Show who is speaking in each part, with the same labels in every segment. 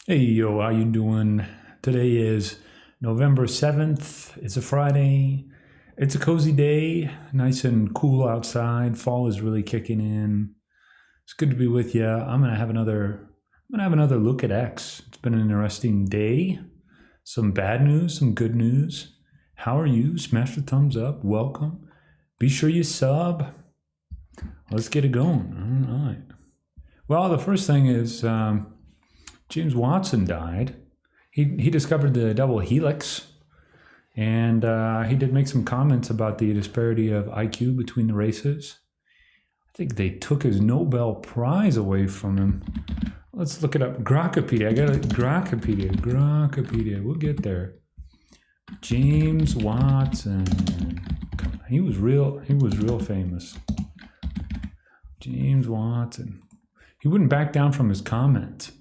Speaker 1: Hey yo, how you doing? Today is November 7th. It's a Friday. It's a cozy day, nice and cool outside. Fall is really kicking in. It's good to be with you. I'm gonna have another look at X. It's been an interesting day. Some bad news, some good news. How are you? Smash the thumbs up. Welcome. Be sure you sub. Let's get it going. All right. Well, the first thing is James Watson died. He discovered the double helix, and he did make some comments about the disparity of IQ between the races. I think they took his Nobel Prize away from him. Let's look it up. Grokpedia. I got it. Grokpedia. We'll get there. James Watson. He was real famous. James Watson. He wouldn't back down from his comment.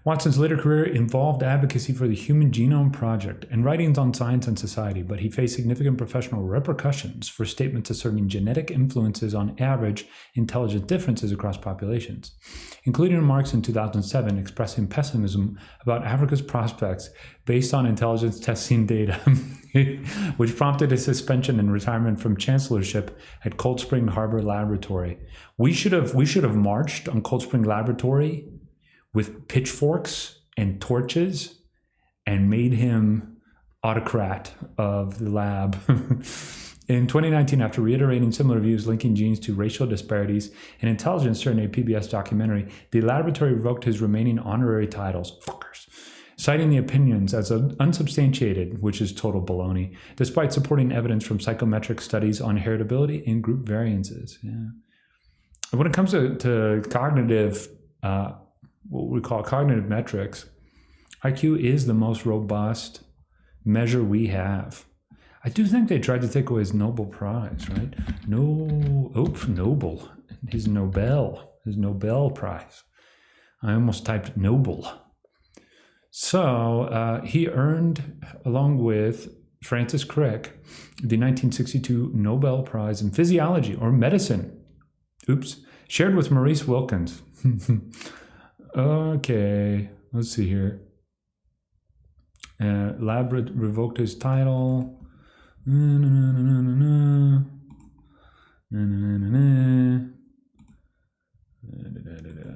Speaker 1: Watson's later career involved advocacy for the Human Genome Project and writings on science and society, but he faced significant professional repercussions for statements asserting genetic influences on average intelligence differences across populations, including remarks in 2007 expressing pessimism about Africa's prospects based on intelligence testing data, which prompted his suspension and retirement from chancellorship at Cold Spring Harbor Laboratory. We should have marched on Cold Spring Laboratory with pitchforks and torches and made him autocrat of the lab. In 2019, after reiterating similar views linking genes to racial disparities in intelligence during a PBS documentary, the laboratory revoked his remaining honorary titles, citing the opinions as unsubstantiated, which is total baloney, despite supporting evidence from psychometric studies on heritability and group variances. Yeah. When it comes to cognitive what we call cognitive metrics, IQ is the most robust measure we have. I do think they tried to take away his Nobel Prize, right? Nobel. His Nobel Prize. I almost typed Nobel. So he earned, along with Francis Crick, the 1962 Nobel Prize in Physiology or Medicine. Shared with Maurice Wilkins. Okay, let's see here. Lab revoked his title.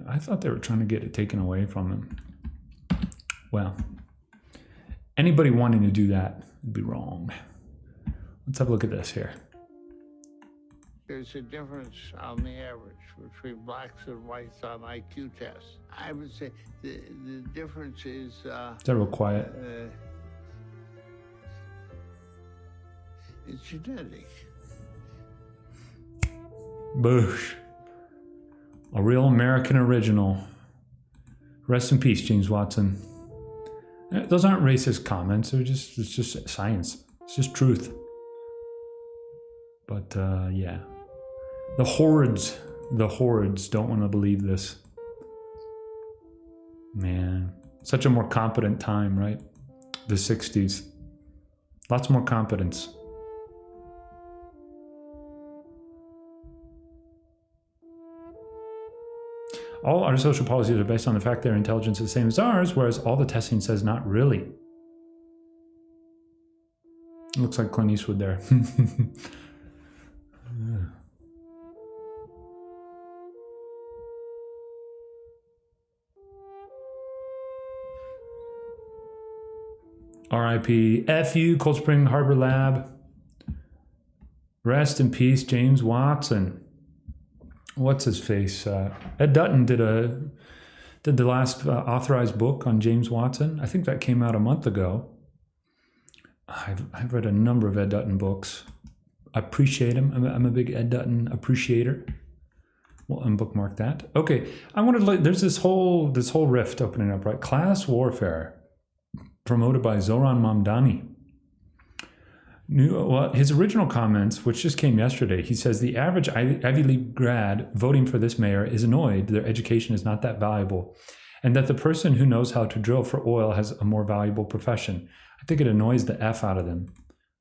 Speaker 1: I thought they were trying to get it taken away from him. Well, anybody wanting to do that would be wrong. Let's have a look at this here.
Speaker 2: There's a difference on the average between blacks and whites on IQ tests. I would say the difference is...
Speaker 1: Is that real quiet?
Speaker 2: It's genetic.
Speaker 1: Boosh. A real American original. Rest in peace, James Watson. Those aren't racist comments. It's just science. It's just truth. But yeah. The hordes don't want to believe this. Man, such a more competent time, right? The 60s. Lots more competence. All our social policies are based on the fact their intelligence is the same as ours, whereas all the testing says not really. It looks like Clint Eastwood there. RIP, FU, Cold Spring Harbor Lab. Rest in peace, James Watson. What's his face? Ed Dutton did the last authorized book on James Watson. I think that came out a month ago. I've read a number of Ed Dutton books. I appreciate him. I'm a big Ed Dutton appreciator. We'll unbookmark that. Okay, I wanted to. There's this whole rift opening up, right? Class warfare, promoted by Zoran Mamdani. His original comments, which just came yesterday, he says the average Ivy League grad voting for this mayor is annoyed their education is not that valuable, and that the person who knows how to drill for oil has a more valuable profession. I think it annoys the F out of them.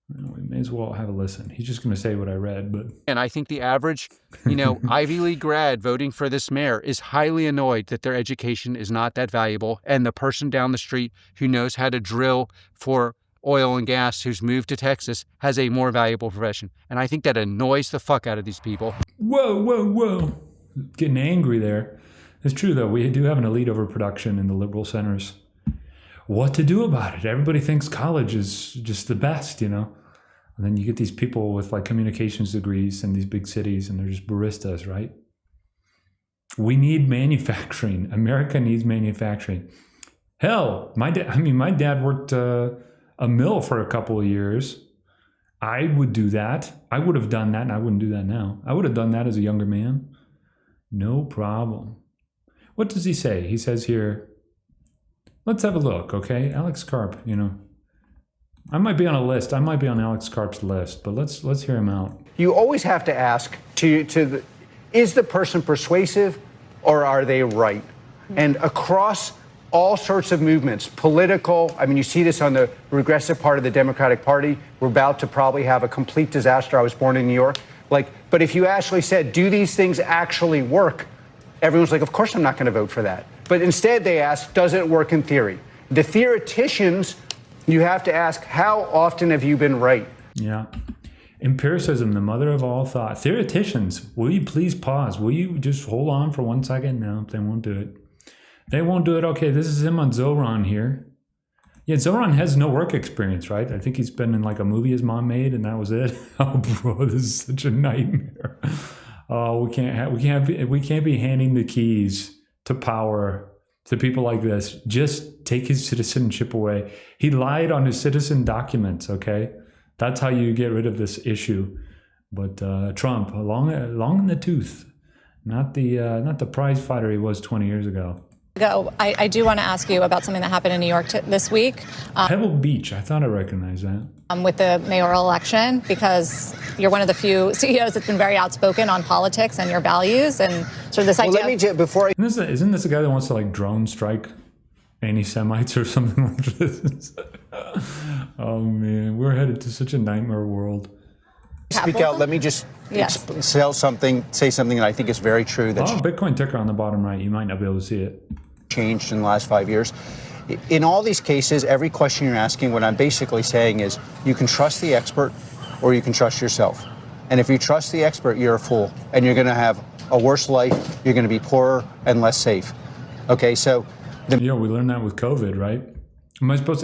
Speaker 1: We may as well have a listen. He's just going to say what I read, but...
Speaker 3: And I think the average, Ivy League grad voting for this mayor is highly annoyed that their education is not that valuable. And the person down the street who knows how to drill for oil and gas, who's moved to Texas, has a more valuable profession. And I think that annoys the fuck out of these people.
Speaker 1: Whoa. Getting angry there. It's true, though. We do have an elite overproduction in the liberal centers. What to do about it? Everybody thinks college is just the best, And then you get these people with like communications degrees in these big cities, and they're just baristas, right? We need manufacturing. America needs manufacturing. Hell, my dad worked a mill for a couple of years. I would do that. I would have done that, and I wouldn't do that now. I would have done that as a younger man. No problem. What does he say? He says here, let's have a look, okay? Alex Karp, I might be on a list. I might be on Alex Karp's list, but let's hear him out.
Speaker 4: You always have to ask, is the person persuasive or are they right? And across all sorts of movements, political, you see this on the regressive part of the Democratic Party. We're about to probably have a complete disaster. I was born in New York. But if you actually said, do these things actually work? Everyone's like, of course I'm not going to vote for that. But instead they ask, does it work in theory? The theoreticians, you have to ask, how often have you been right?
Speaker 1: Yeah. Empiricism, the mother of all thought. Theoreticians, will you please pause? Will you just hold on for 1 second? No, they won't do it. They won't do it. Okay, this is him on Zoran here. Yeah, Zoran has no work experience, right? I think he's been in like a movie his mom made, and that was it. Oh, bro, this is such a nightmare. Oh, we can't be handing the keys to power to people like this. Just take his citizenship away. He lied on his citizen documents. Okay, that's how you get rid of this issue. But Trump, long in the tooth, not the prize fighter he was 20 years ago.
Speaker 5: I do want to ask you about something that happened in New York this week.
Speaker 1: Pebble Beach, I thought I recognized that.
Speaker 5: With the mayoral election, because you're one of the few CEOs that's been very outspoken on politics and your values and sort of this idea.
Speaker 1: Isn't this a guy that wants to like drone strike anti-Semites or something like this? Oh man, we're headed to such a nightmare world.
Speaker 4: Speak out. Let me just say something that I think is very true.
Speaker 1: Bitcoin ticker on the bottom right. You might not be able to see it.
Speaker 4: Changed in the last 5 years. In all these cases, every question you're asking, what I'm basically saying is you can trust the expert or you can trust yourself. And if you trust the expert, you're a fool and you're going to have a worse life. You're going to be poorer and less safe. Okay, so.
Speaker 1: We learned that with COVID, right?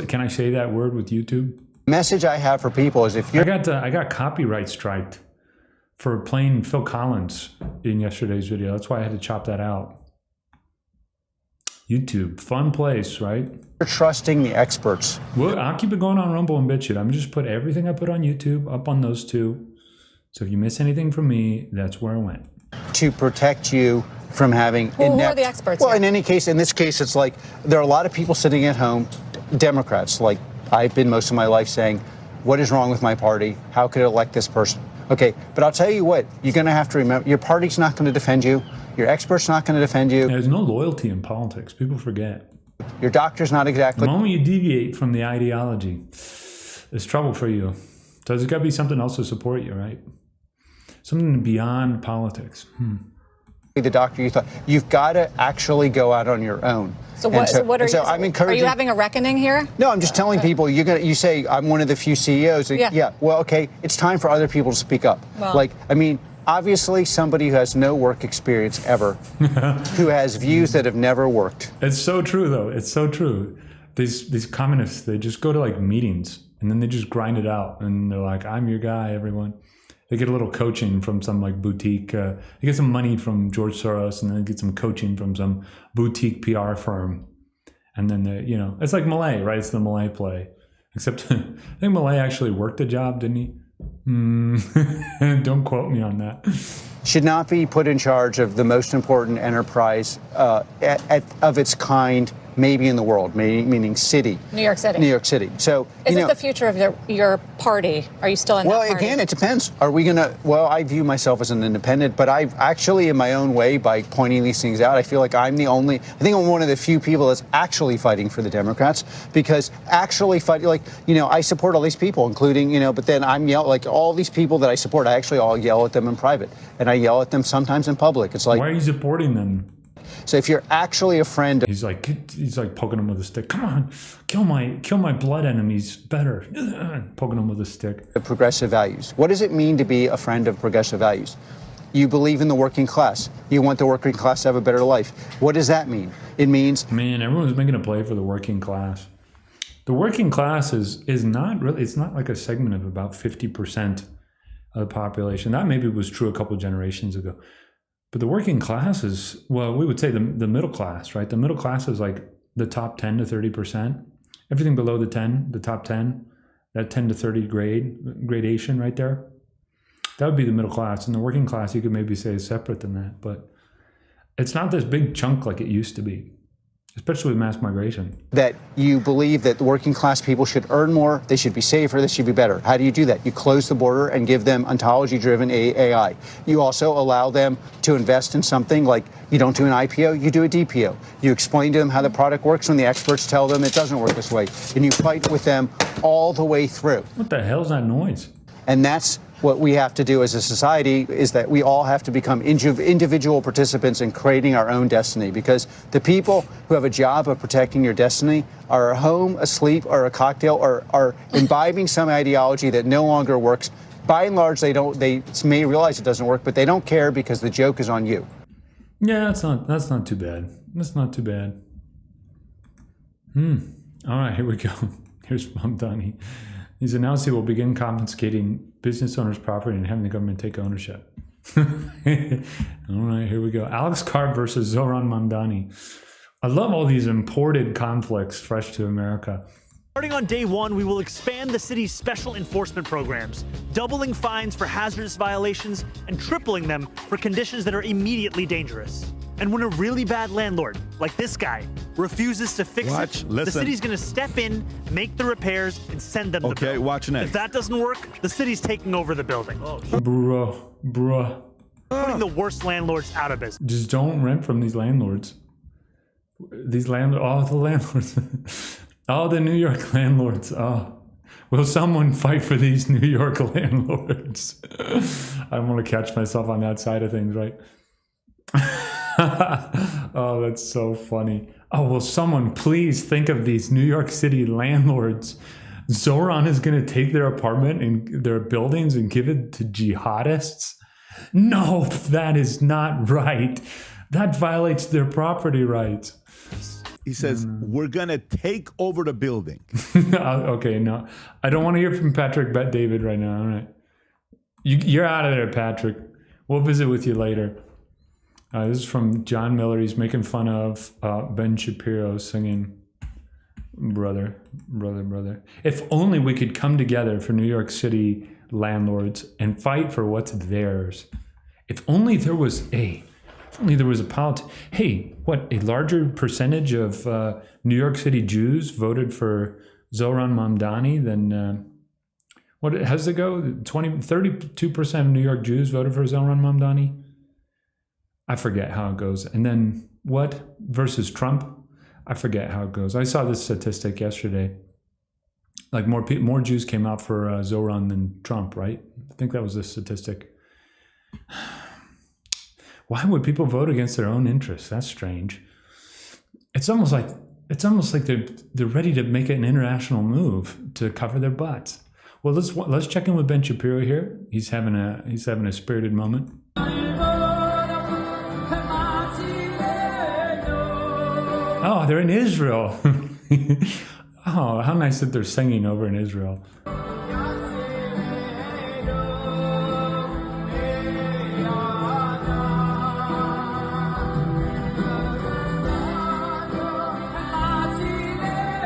Speaker 1: Can I say that word with YouTube?
Speaker 4: Message I have for people is if you
Speaker 1: I got copyright striked for playing Phil Collins in yesterday's video. That's why I had to chop that out. YouTube, fun place, right?
Speaker 4: You're trusting the experts.
Speaker 1: Well, I'll keep it going on Rumble and BitChute. I'm just put everything I put on YouTube up on those two. So if you miss anything from me, that's where I went.
Speaker 4: To protect you from having
Speaker 5: who are the experts?
Speaker 4: Well, in this case, it's like there are a lot of people sitting at home, Democrats, like I've been most of my life saying, what is wrong with my party? How could it elect this person? Okay, but I'll tell you what, you're going to have to remember, your party's not going to defend you. Your expert's not going to defend you.
Speaker 1: There's no loyalty in politics. People forget.
Speaker 4: Your doctor's not exactly.
Speaker 1: The moment you deviate from the ideology, it's trouble for you. So there's got to be something else to support you, right? Something beyond politics.
Speaker 4: The doctor you thought. You've got to actually go out on your own.
Speaker 5: So what are you? I'm encouraging. Are you having a reckoning here?
Speaker 4: No, I'm just telling people. You say I'm one of the few CEOs. Yeah. Well, okay. It's time for other people to speak up. Well, obviously, somebody who has no work experience ever, who has views that have never worked.
Speaker 1: It's so true, though. It's so true. These communists, they just go to like meetings and then they just grind it out, and they're like, "I'm your guy, everyone." They get a little coaching from some like boutique. They get some money from George Soros, and then they get some coaching from some boutique PR firm. And then it's like Malay, right? It's the Malay play. Except I think Malay actually worked the job, didn't he? Don't quote me on that.
Speaker 4: Should not be put in charge of the most important enterprise of its kind maybe in the world, meaning city.
Speaker 5: New York City.
Speaker 4: New York City. So,
Speaker 5: Is this the future of your party? Are you still in that party?
Speaker 4: Well, again, it depends. Are we going to, well, I view myself as an independent, but I actually, in my own way, by pointing these things out, I feel like I'm one of the few people that's actually fighting for the Democrats, because actually fighting, like, I support all these people, including, but then I'm like all these people that I support, I actually all yell at them in private, and I yell at them sometimes in public. It's like,
Speaker 1: why are you supporting them?
Speaker 4: So if you're actually a friend,
Speaker 1: he's like poking him with a stick. Come on, kill my blood enemies better. Poking him with a stick.
Speaker 4: Of progressive values. What does it mean to be a friend of progressive values? You believe in the working class. You want the working class to have a better life. What does that mean? It means,
Speaker 1: man, everyone's making a play for the working class. The working class is not really. It's not like a segment of about 50% of the population. That maybe was true a couple of generations ago. But the working class is, well, we would say the middle class, right? The middle class is like the top 10 to 30%. Everything below the top 10, that 10 to 30 gradation right there, that would be the middle class. And the working class, you could maybe say, is separate than that. But it's not this big chunk like it used to be, especially with mass migration.
Speaker 4: That you believe that the working class people should earn more, they should be safer, they should be better. How do you do that? You close the border and give them ontology-driven AI. You also allow them to invest in something like, you don't do an IPO, you do a DPO. You explain to them how the product works when the experts tell them it doesn't work this way. And you fight with them all the way through.
Speaker 1: What the hell's that noise?
Speaker 4: And that's what we have to do as a society, is that we all have to become individual participants in creating our own destiny, because the people who have a job of protecting your destiny are at home, asleep, or a cocktail, or are imbibing some ideology that no longer works. By and large, they may realize it doesn't work, but they don't care because the joke is on you.
Speaker 1: Yeah, that's not too bad. That's not too bad. All right, here we go. Here's Mamdani. He's announced he will begin confiscating business owners' property and having the government take ownership. All right, here we go. Alex Karp versus Zoran Mamdani. I love all these imported conflicts fresh to America.
Speaker 6: Starting on day one, we will expand the city's special enforcement programs, doubling fines for hazardous violations and tripling them for conditions that are immediately dangerous. And when a really bad landlord, like this guy, refuses to fix the city's going to step in, make the repairs, and send them the bill.
Speaker 7: Okay, watch next.
Speaker 6: If that doesn't work, the city's taking over the building.
Speaker 1: Bruh.
Speaker 6: Putting the worst landlords out of business.
Speaker 1: Just don't rent from these landlords. The landlords. Oh, the New York landlords. Oh, will someone fight for these New York landlords? I want to catch myself on that side of things, right? Oh, that's so funny. Oh, will someone please think of these New York City landlords? Zoran is going to take their apartment and their buildings and give it to jihadists? No, that is not right. That violates their property rights.
Speaker 7: He says, we're going to take over the building.
Speaker 1: Okay, no. I don't want to hear from Patrick Bet David right now. All right. You're out of there, Patrick. We'll visit with you later. This is from John Miller. He's making fun of Ben Shapiro singing, brother. If only we could come together for New York City landlords and fight for what's theirs. If only there was a Hey, what, a larger percentage of New York City Jews voted for Zoran Mamdani than, how does it go? 32% of New York Jews voted for Zoran Mamdani? I forget how it goes. And then what versus Trump? I forget how it goes. I saw this statistic yesterday. Like more Jews came out for Zoran than Trump, right? I think that was the statistic. Why would people vote against their own interests? That's strange. It's almost like they're ready to make an international move to cover their butts. Well, let's check in with Ben Shapiro here. He's having a spirited moment. Oh, they're in Israel. Oh, how nice that they're singing over in Israel.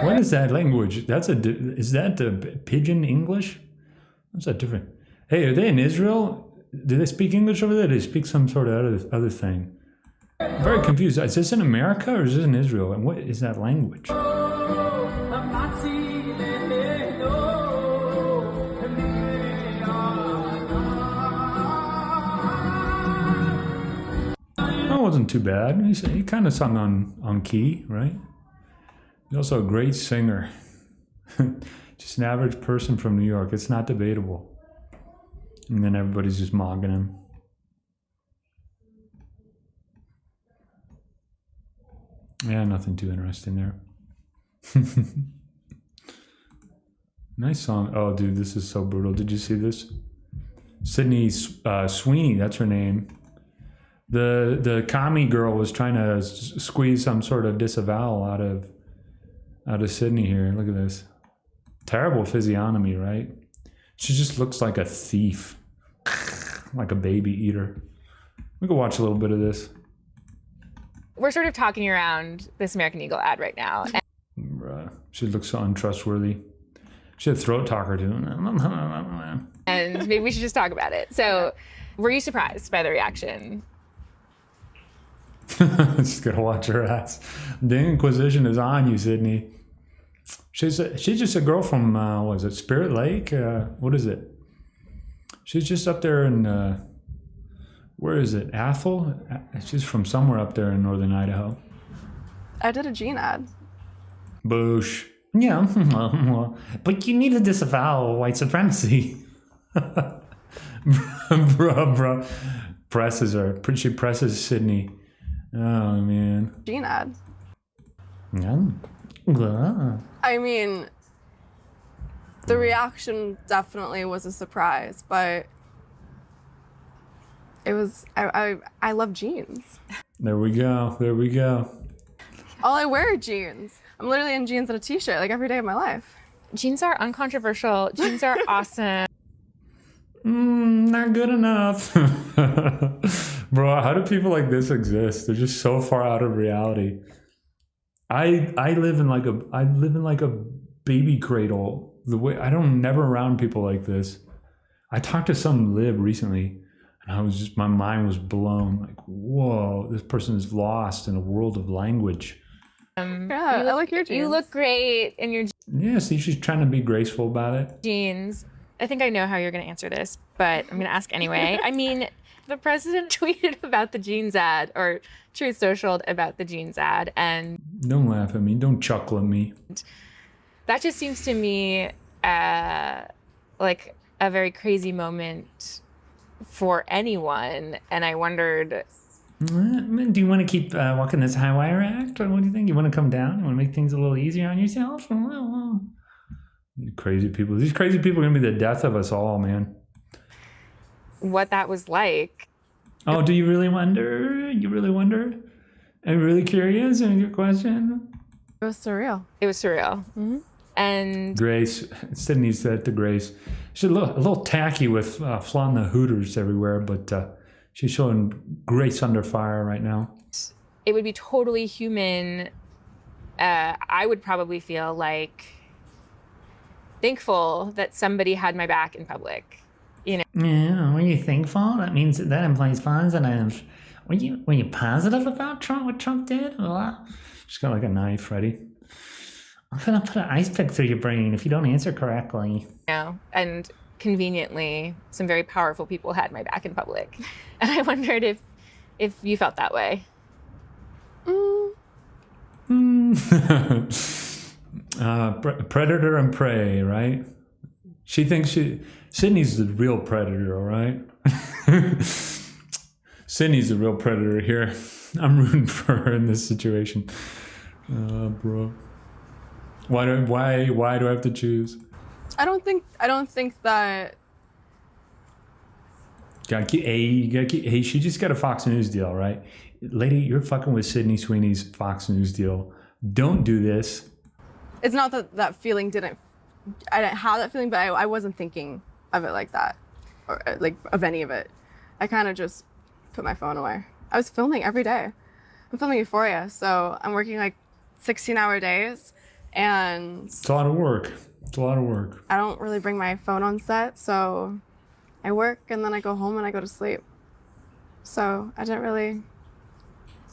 Speaker 1: What is that language? Is that Pidgin English? What's that different? Hey, are they in Israel? Do they speak English over there? Do they speak some sort of other thing? I'm very confused. Is this in America or is this in Israel? And what is that language? That wasn't too bad. He kind of sung on key, right? He's also a great singer. Just an average person from New York. It's not debatable. And then everybody's just mocking him. Yeah, nothing too interesting there. Nice song. Oh, dude, this is so brutal. Did you see this? Sydney Sweeney, that's her name. The commie girl was trying to squeeze some sort of disavowal out of Sydney here. Look at this. Terrible physiognomy, right? She just looks like a thief. Like a baby eater. We can watch a little bit of this.
Speaker 8: We're sort of talking around this American Eagle ad right now.
Speaker 1: She looks so untrustworthy. She had a throat talker too.
Speaker 8: And maybe we should just talk about it. So, were you surprised by the reaction?
Speaker 1: She's gonna watch her ass. The Inquisition is on you, Sydney. She's just a girl from what is it, Spirit Lake? What is it? She's just up there in where is it? Athol? She's from somewhere up there in northern Idaho.
Speaker 9: I did a Gene ad.
Speaker 1: Boosh. Yeah, but you need to disavow white supremacy. bro. Presses her. She presses Sydney. Oh, man.
Speaker 9: Gene ad.
Speaker 1: Yeah.
Speaker 9: I mean, the reaction definitely was a surprise, but it was, I love jeans.
Speaker 1: There we go. There we go.
Speaker 9: All I wear are jeans. I'm literally in jeans and a t-shirt like every day of my life.
Speaker 8: Jeans are uncontroversial. Jeans are awesome.
Speaker 1: Not good enough. Bro, how do people like this exist? They're just so far out of reality. I live in like a baby cradle. The way I'm never around people like this. I talked to some lib recently and my mind was blown. Like, whoa, this person is lost in a world of language.
Speaker 9: Yeah, I like your jeans.
Speaker 8: You look great in your
Speaker 1: Yeah, see, she's trying to be graceful about it.
Speaker 8: jeans. I think I know how you're going to answer this, but I'm going to ask anyway. I mean, the president tweeted about the jeans ad, or Truth Socialed about the jeans ad, and
Speaker 1: Don't laugh at me. Don't chuckle at me.
Speaker 8: that just seems to me like a very crazy moment for anyone. And I wondered,
Speaker 1: Do you want to keep walking this high wire act? Or what do you think? You want to come down? You want to make things a little easier on yourself? You crazy people. These crazy people are going to be the death of us all, man.
Speaker 8: what that was like.
Speaker 1: Oh, do you really wonder? You really wonder? I'm really curious. Is your question?
Speaker 9: It was surreal.
Speaker 8: It was surreal. Mm-hmm. And
Speaker 1: Grace. Sydney said to Grace. She's a little tacky with flaunting the Hooters everywhere, but she's showing Grace under fire right now.
Speaker 8: it would be totally human. I would probably feel like thankful that somebody had my back in public. You know?
Speaker 1: Yeah, were you thankful? That means that implies positive. Were you positive about Trump? What Trump did? She's got like a knife ready. I'm gonna put an ice pick through your brain if you don't answer correctly.
Speaker 8: You know, and conveniently, some very powerful people had my back in public, and I wondered if you felt that way.
Speaker 1: Predator and prey, right? She thinks Sydney's the real predator, all right? Sydney's the real predator here. I'm rooting for her in this situation. Bro. Why do I have to choose?
Speaker 9: I don't think that.
Speaker 1: Hey, she just got a Fox News deal, right? Lady, you're fucking with Sydney Sweeney's Fox News deal. Don't do this.
Speaker 9: It's not that feeling didn't. I didn't have that feeling, but I wasn't thinking of it like that, or like of any of it. I kind of just put my phone away. I was filming every day. I'm filming Euphoria, so I'm working like 16-hour days, and
Speaker 1: It's a lot of work.
Speaker 9: I don't really bring my phone on set, so I work and then I go home and I go to sleep. So I didn't really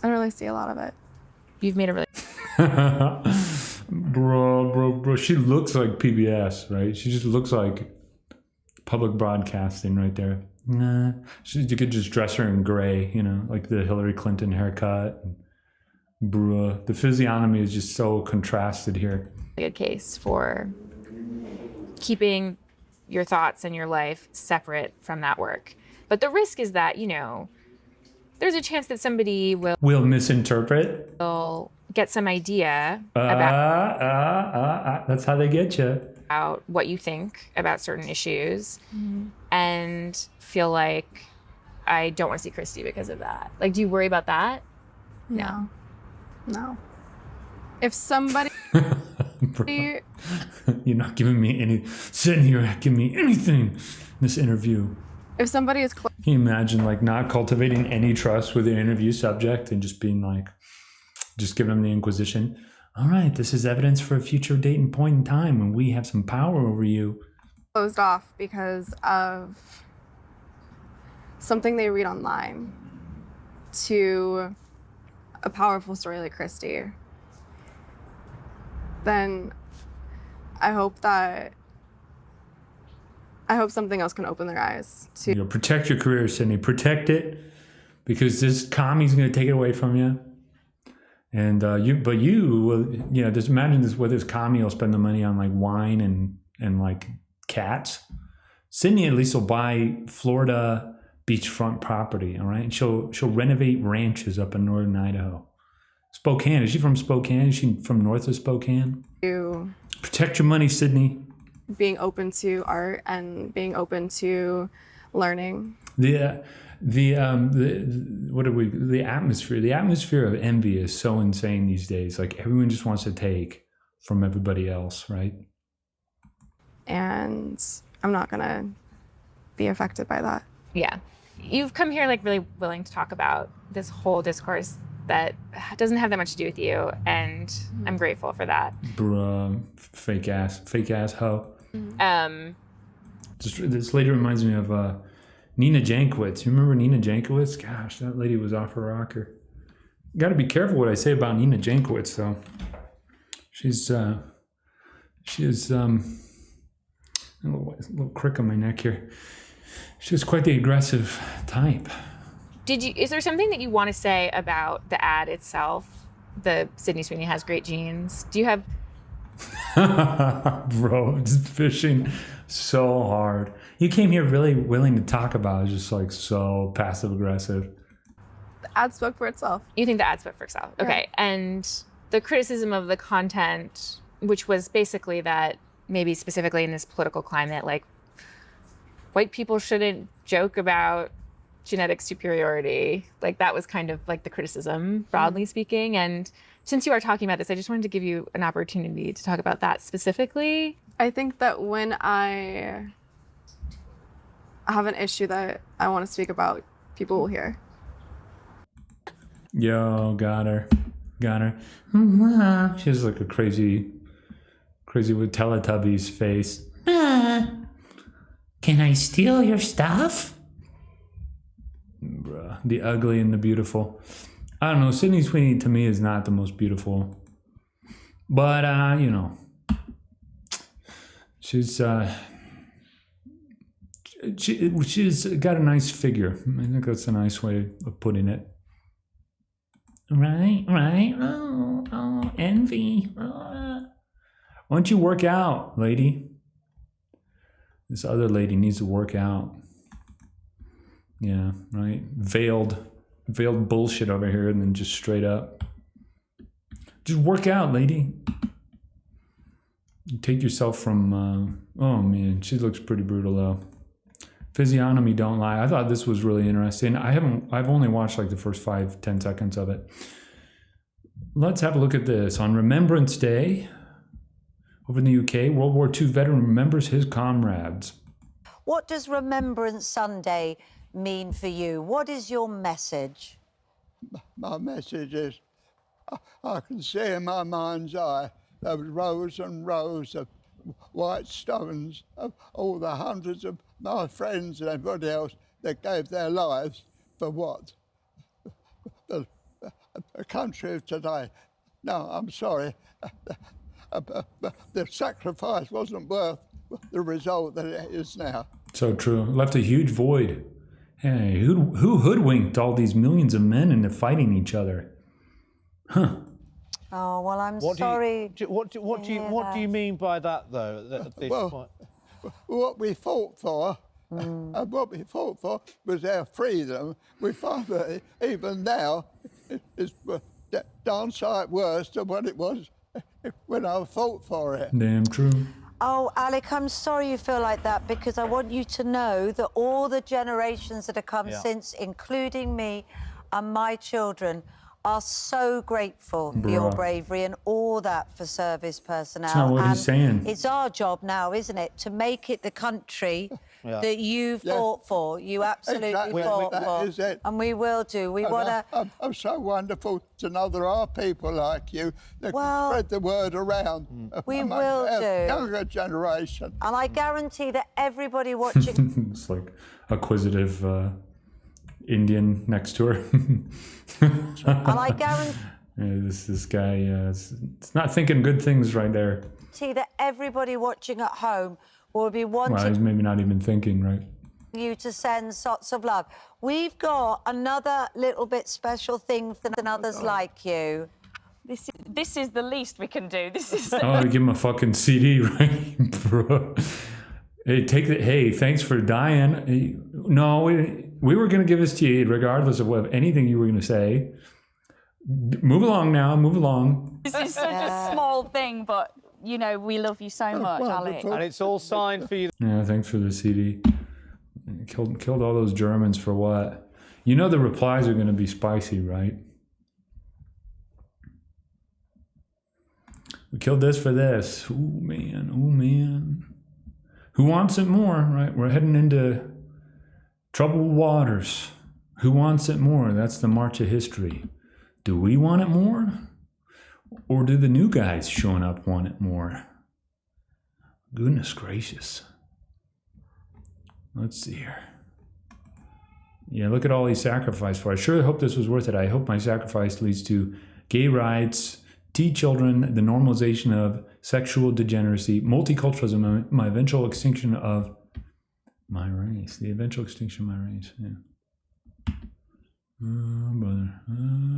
Speaker 9: I don't really see a lot of it.
Speaker 8: You've made a really
Speaker 1: Bro. She looks like PBS, right? She just looks like public broadcasting right there. Nah. You could just dress her in gray, you know, like the Hillary Clinton haircut. Bruh. The physiognomy is just so contrasted here.
Speaker 8: good case for keeping your thoughts and your life separate from that work. But the risk is that, you know, there's a chance that somebody will
Speaker 1: misinterpret.
Speaker 8: Will get some idea about
Speaker 1: that's how they get you.
Speaker 8: About what you think about certain issues, and feel like I don't want to see Christy because of that. Like, do you worry about that?
Speaker 9: No. If somebody
Speaker 1: You're not giving me any, sitting here giving me anything in this interview.
Speaker 9: If somebody is close,
Speaker 1: Can you imagine like not cultivating any trust with the interview subject and just being like, just giving them the inquisition? All right, this is evidence for a future date and point in time when we have some power over you.
Speaker 9: closed off because of something they read online to a powerful story like Christy, then I hope something else can open their eyes to.
Speaker 1: You know, protect your career, Sydney. Protect it, because this commie's going to take it away from you. And you will, you know, just imagine this, where this commie will spend the money on like wine and like cats. Sydney at least will buy Florida beachfront property, all right? And she'll renovate ranches up in northern Idaho. Spokane, is she from Spokane? Is she from north of Spokane? Protect your money, Sydney.
Speaker 9: Being open to art and being open to learning.
Speaker 1: The atmosphere of envy is so insane these days. Like, everyone just wants to take from everybody else, right?
Speaker 9: And I'm not gonna be affected by that.
Speaker 8: Yeah. You've come here like really willing to talk about this whole discourse that doesn't have that much to do with you, and I'm grateful for that.
Speaker 1: Bruh, fake ass hoe. This lady reminds me of Nina Jankowicz. You remember Nina Jankowicz? Gosh, that lady was off her rocker. Got to be careful what I say about Nina Jankowicz, though. She is a little crick on my neck here. She was quite the aggressive type.
Speaker 8: Is there something that you want to say about the ad itself? The Sydney Sweeney has great genes. Do you have?
Speaker 1: Bro, just fishing so hard. You came here really willing to talk about it, just like so passive aggressive.
Speaker 9: The ad spoke for itself.
Speaker 8: You think the ad spoke for itself?
Speaker 9: Yeah.
Speaker 8: Okay. And the criticism of the content, which was basically that maybe specifically in this political climate, like white people shouldn't joke about genetic superiority. Like, that was kind of like the criticism, broadly speaking. And since you are talking about this, I just wanted to give you an opportunity to talk about that specifically.
Speaker 9: I think that when I have an issue that I want to speak about, people will hear.
Speaker 1: Yo, got her. She has like a crazy with Teletubbies face. Can I steal your stuff? Bruh, the ugly and the beautiful. I don't know, Sydney Sweeney to me is not the most beautiful. But, you know, she's got a nice figure. I think that's a nice way of putting it. Right. Oh, envy. Why don't you work out, lady? This other lady needs to work out. Yeah, right. Veiled bullshit over here, and then just straight up. Just work out, lady. You take yourself from. Oh man, she looks pretty brutal though. Physiognomy don't lie. I thought this was really interesting. I've only watched like the first 5-10 seconds of it. Let's have a look at this. On Remembrance Day, over in the UK, World War II veteran remembers his comrades.
Speaker 10: What does Remembrance Sunday mean for you? What is your message?
Speaker 11: My message is, I can see in my mind's eye those rows and rows of white stones of all the hundreds of my friends and everybody else that gave their lives for what? a country of today. No, I'm sorry. The sacrifice wasn't worth the result that it is now.
Speaker 1: So true. Left a huge void. Hey, who hoodwinked all these millions of men into fighting each other? Huh.
Speaker 10: Oh, well, I'm sorry.
Speaker 12: What do you mean by that, though? At this point?
Speaker 11: What we fought for, and what we fought for was our freedom. We find that even now, it's darn sight worse than what it was when I fought for it.
Speaker 1: Damn true.
Speaker 10: Oh, Alec, I'm sorry you feel like that, because I want you to know that all the generations that have come since, including me and my children, are so grateful for your bravery and all that for service personnel.
Speaker 1: That's not what he's saying.
Speaker 10: It's our job now, isn't it, to make it the country that you fought for. You absolutely fought for.
Speaker 11: That is it.
Speaker 10: And we will do. We want to...
Speaker 11: I'm so wonderful to know there are people like you that can spread the word around.
Speaker 10: We will do.
Speaker 11: Younger generation.
Speaker 10: And I guarantee that everybody watching...
Speaker 1: It's like acquisitive Indian next to her.
Speaker 10: And I guarantee...
Speaker 1: This guy, it's not thinking good things right there.
Speaker 10: That everybody watching at home will be wanting...
Speaker 1: Well, he's maybe not even thinking, right?
Speaker 10: ...you to send lots of love. We've got another little bit special thing than others like you.
Speaker 13: This is the least we can do. This is...
Speaker 1: Oh, give him a fucking CD, right, bro? Hey, hey, thanks for dying. Hey, no, we were going to give this to you regardless of anything you were going to say. Move along now, move along.
Speaker 13: This is such a small thing, but, you know, we love you so much, Alec.
Speaker 12: And it's all signed for you.
Speaker 1: Yeah, thanks for the CD. Killed all those Germans for what? You know the replies are going to be spicy, right? We killed this for this. Oh, man. Oh, man. Who wants it more, right? We're heading into troubled waters. Who wants it more? That's the march of history. Do we want it more? Or do the new guys showing up want it more? Goodness gracious. Let's see here. Yeah, look at all he sacrificed for. I sure hope this was worth it. I hope my sacrifice leads to gay rights, tea children, the normalization of sexual degeneracy, multiculturalism, my eventual extinction of my race. The eventual extinction of my race, yeah.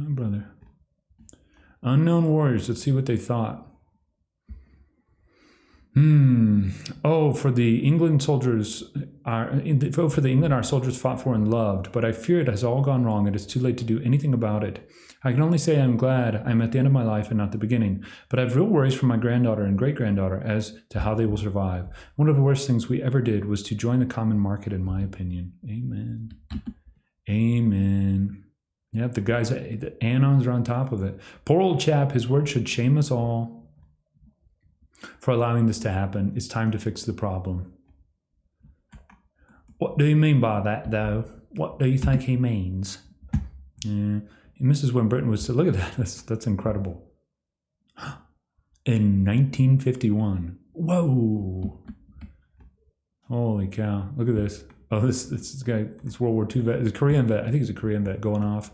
Speaker 1: Brother. Unknown warriors, let's see what they thought. Oh, for the England soldiers, our soldiers fought for and loved, but I fear it has all gone wrong. It is too late to do anything about it. I can only say I'm glad I'm at the end of my life and not the beginning, but I have real worries for my granddaughter and great-granddaughter as to how they will survive. One of the worst things we ever did was to join the common market, in my opinion. Amen. Amen. Yep, the guys, the Anons are on top of it. Poor old chap, his words should shame us all for allowing this to happen. It's time to fix the problem. What do you mean by that, though? What do you think he means? Yeah. And this is when Britain was, look at that, that's incredible. In 1951. Whoa. Holy cow, look at this. Oh, this guy, this World War II vet, it's a Korean vet, I think he's a Korean vet going off.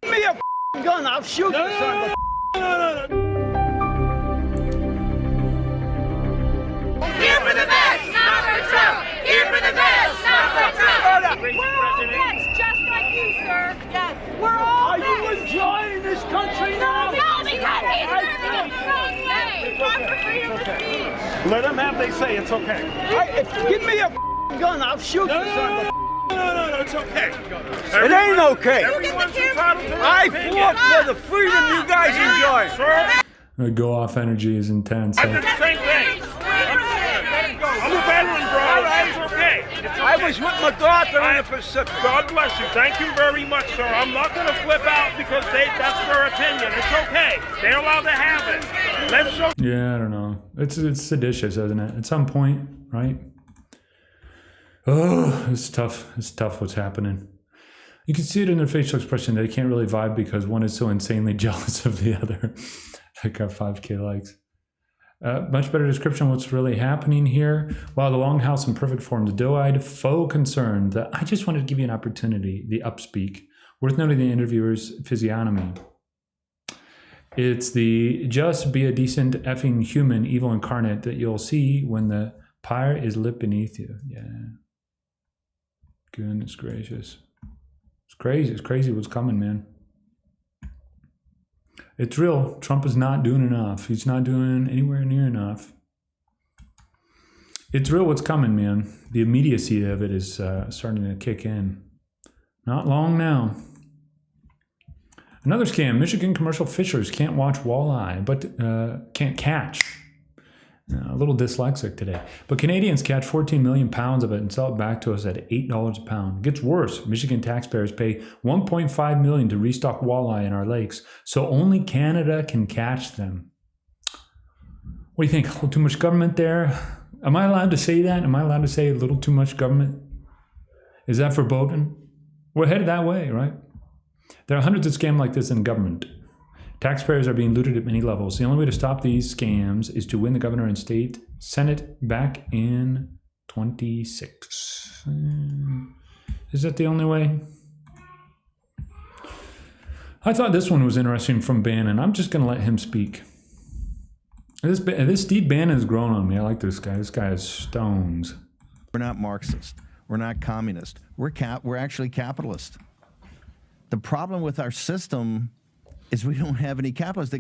Speaker 14: Give me a gun, I'll shoot you, son. No.
Speaker 15: Here for the best, not for Trump! Here for the best, not for Trump!
Speaker 14: We're all vets, just like you, sir. Yes, we're all vets. Are you enjoying this country now?
Speaker 15: No, because he's serving the wrong way! Talk for freedom of speech!
Speaker 14: Let them have they say, it's okay. Give me a gun, I'll shoot you, son. No, it's okay. It ain't okay. I fought for the freedom you guys enjoy, sir.
Speaker 1: The go-off energy is intense.
Speaker 14: I did the same thing. I'm a veteran, bro. It's okay. I was with my daughter in the Pacific. God bless you. Thank you very much, sir. I'm not going to flip out because that's their opinion. It's okay. They're allowed to have it. Let's show.
Speaker 1: Yeah, I don't know. It's seditious, isn't it? At some point, right? Oh, it's tough. It's tough what's happening. You can see it in their facial expression. They can't really vibe because one is so insanely jealous of the other. I got 5K likes. Much better description of what's really happening here. While the longhouse in perfect form, the doe-eyed faux concern that I just wanted to give you an opportunity, the upspeak. Worth noting the interviewer's physiognomy. It's the just be a decent effing human evil incarnate that you'll see when the pyre is lit beneath you. Yeah. Goodness gracious. It's crazy. It's crazy what's coming, man. It's real. Trump is not doing enough. He's not doing anywhere near enough. It's real what's coming, man. The immediacy of it is starting to kick in. Not long now. Another scam. Michigan commercial fishers can't watch walleye, but can't catch. A little dyslexic today. But Canadians catch 14 million pounds of it and sell it back to us at $8 a pound. It gets worse. Michigan taxpayers pay $1.5 million to restock walleye in our lakes, so only Canada can catch them. What do you think? A little too much government there? Am I allowed to say that? Am I allowed to say a little too much government? Is that verboten? We're headed that way, right? There are hundreds of scams like this in government. Taxpayers are being looted at many levels. The only way to stop these scams is to win the governor and state senate back in 26. Is that the only way? I thought this one was interesting from Bannon. I'm just going to let him speak. This Steve Bannon has grown on me. I like this guy. This guy is stones.
Speaker 16: We're not Marxist. We're not communist. We're actually capitalist. The problem with our system is we don't have any capitalists. They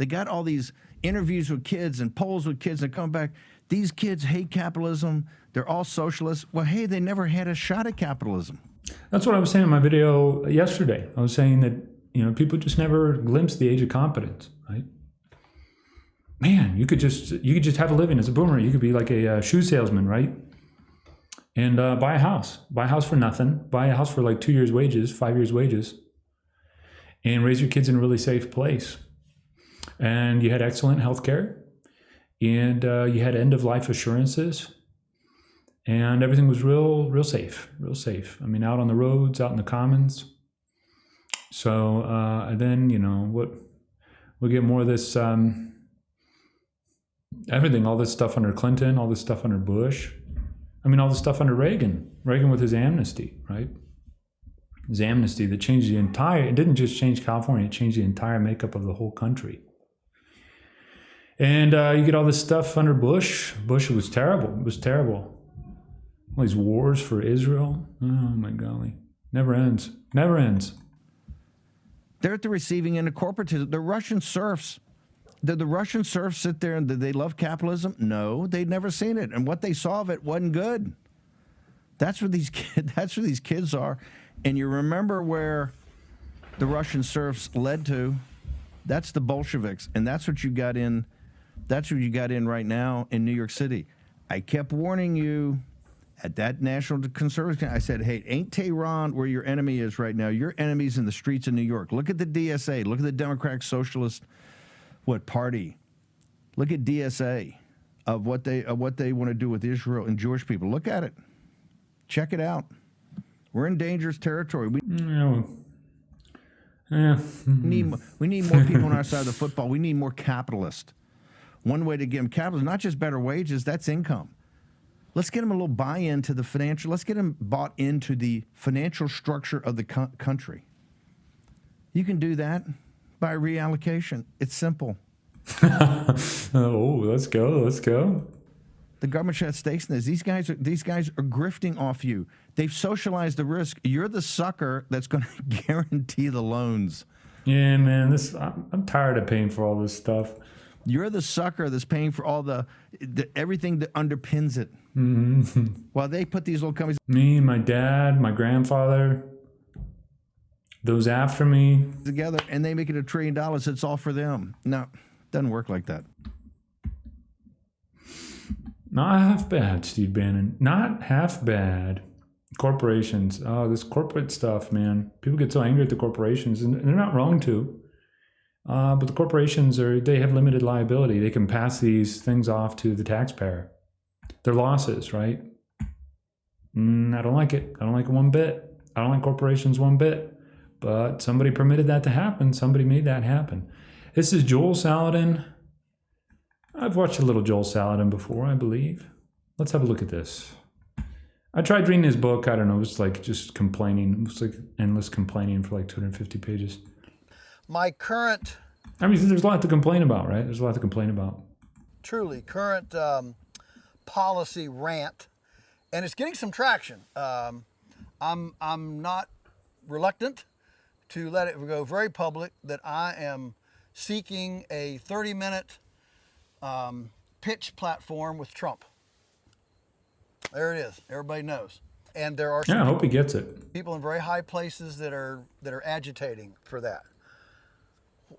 Speaker 16: got all these interviews with kids and polls with kids that come back. These kids hate capitalism. They're all socialists. Well, hey, they never had a shot at capitalism.
Speaker 1: That's what I was saying in my video yesterday. I was saying that, people just never glimpse the age of competence, right? Man, you could just have a living as a boomer. You could be like a shoe salesman, right? And buy a house for nothing, buy a house for like 2 years' wages, 5 years' wages, and raise your kids in a really safe place. And you had excellent health care, and you had end-of-life assurances, and everything was real safe, real safe. I mean, out on the roads, out in the commons. So and then, we'll get more of this, everything, all this stuff under Clinton, all this stuff under Bush. I mean, all the stuff under Reagan with his amnesty, right? His amnesty that changed it didn't just change California, it changed the entire makeup of the whole country. And you get all this stuff under Bush. Bush was terrible. It was terrible. All these wars for Israel. Oh my golly. Never ends. Never ends.
Speaker 16: They're at the receiving end of corporatism. The Russian serfs. Did the Russian serfs sit there and did they love capitalism? No, they'd never seen it. And what they saw of it wasn't good. That's where these kids are. And you remember where the Russian serfs led to? That's the Bolsheviks. And that's what you got in. That's what you got in right now in New York City. I kept warning you at that National Conservative. I said, hey, ain't Tehran where your enemy is right now? Your enemy's in the streets of New York. Look at the DSA. Look at the Democratic Socialist party. Look at DSA of what they want to do with Israel and Jewish people. Look at it. Check it out. We're in dangerous territory. We need more people on our side of the football. We need more capitalists. One way to get them capitalists, not just better wages, that's income. Let's get them a little buy-in to the financial. Let's get them bought into the financial structure of the country. You can do that by reallocation. It's simple.
Speaker 1: Oh, let's go.
Speaker 16: The government should have stakes in this. These guys are grifting off you. They've socialized the risk. You're the sucker that's going to guarantee the loans.
Speaker 1: Yeah, man. I'm tired of paying for all this stuff.
Speaker 16: You're the sucker that's paying for all the everything that underpins it.
Speaker 1: Mm-hmm.
Speaker 16: While they put these little companies.
Speaker 1: Me, my dad, my grandfather, those after me
Speaker 16: together, and they make it $1 trillion. It's all for them. No, it doesn't work like that.
Speaker 1: Not half bad, Steve Bannon. Not half bad. Corporations. Oh, this corporate stuff, man. People get so angry at the corporations, and they're not wrong to. But the corporations they have limited liability. They can pass these things off to the taxpayer. Their losses, right? I don't like it. I don't like it one bit. I don't like corporations one bit. But somebody permitted that to happen. Somebody made that happen. This is Joel Salatin. I've watched a little Joel Salatin before, I believe. Let's have a look at this. I tried reading his book. I don't know. It was like just complaining. It was like endless complaining for like 250 pages.
Speaker 17: My current
Speaker 1: I mean, there's a lot to complain about, right? There's a lot to complain about.
Speaker 17: Truly, current policy rant, and it's getting some traction. I'm not reluctant to let it go very public that I am seeking a 30-minute pitch platform with Trump. There it is. Everybody knows. And there are some
Speaker 1: I hope he gets it.
Speaker 17: people in very high places that are agitating for that.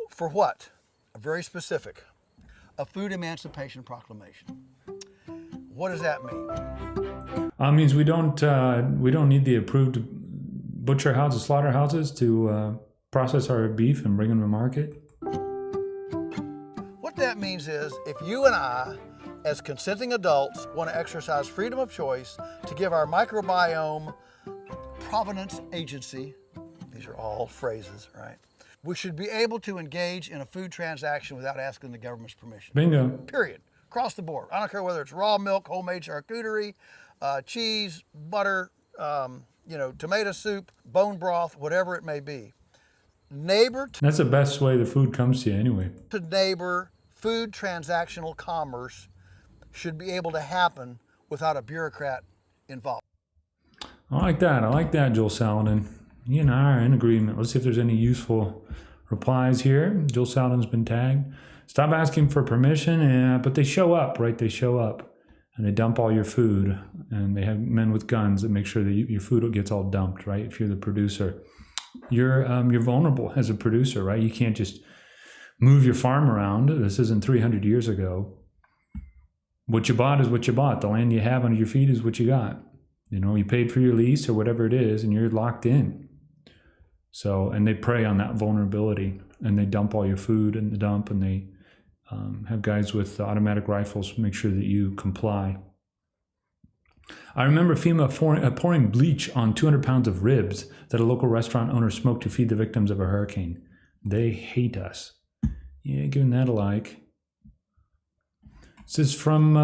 Speaker 17: For what? Very specific. A food emancipation proclamation. What does that mean?
Speaker 1: It means we don't need the approved butcher houses, slaughterhouses to process our beef and bring them to market.
Speaker 17: What that means is if you and I, as consenting adults, want to exercise freedom of choice to give our microbiome provenance agency, these are all phrases, right? We should be able to engage in a food transaction without asking the government's permission.
Speaker 1: Bingo.
Speaker 17: Period. Across the board. I don't care whether it's raw milk, homemade charcuterie, cheese, butter, tomato soup, bone broth, whatever it may be. Neighbor to
Speaker 1: That's the best way the food comes to you anyway.
Speaker 17: neighbor, food transactional commerce should be able to happen without a bureaucrat involved.
Speaker 1: I like that, Joel Saladin. You and I are in agreement. Let's see if there's any useful replies here. Joel Saladin's been tagged. Stop asking for permission, yeah, but they show up, right? They show up and they dump all your food, and they have men with guns that make sure that your food gets all dumped, right? If you're the producer, you're vulnerable as a producer, right? You can't just move your farm around. This isn't 300 years ago. What you bought is what you bought. The land you have under your feet is what you got. You paid for your lease or whatever it is, and you're locked in. So, and they prey on that vulnerability, and they dump all your food in the dump, and they have guys with automatic rifles make sure that you comply. I remember FEMA pouring bleach on 200 pounds of ribs that a local restaurant owner smoked to feed the victims of a hurricane. They hate us. Yeah, giving that a like. This is from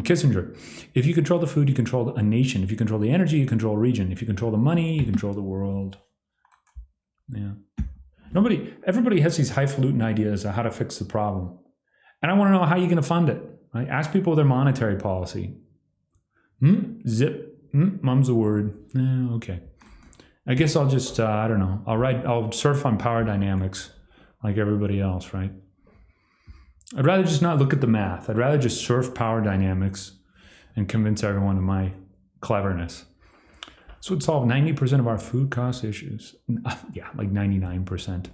Speaker 1: Kissinger. If you control the food, you control a nation. If you control the energy, you control a region. If you control the money, you control the world. Yeah. Everybody has these highfalutin ideas of how to fix the problem. And I want to know how you're going to fund it. Right? Ask people their monetary policy. Zip. Mum's a word. Okay. I guess I'll just, I don't know. I'll surf on power dynamics like everybody else, right? I'd rather just not look at the math. I'd rather just surf power dynamics and convince everyone of my cleverness. This would solve 90% of our food cost issues. Yeah, like 99%.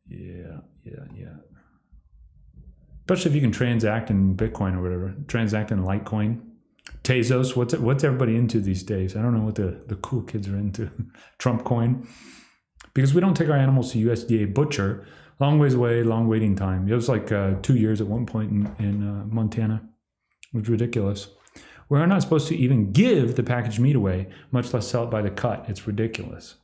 Speaker 1: Yeah. Especially if you can transact in Bitcoin or whatever. Transact in Litecoin. Tezos, what's everybody into these days? I don't know what the cool kids are into. Trump coin. Because we don't take our animals to USDA butcher. Long ways away, long waiting time. It was like 2 years at one point in Montana. It was ridiculous. We're not supposed to even give the packaged meat away, much less sell it by the cut. It's ridiculous.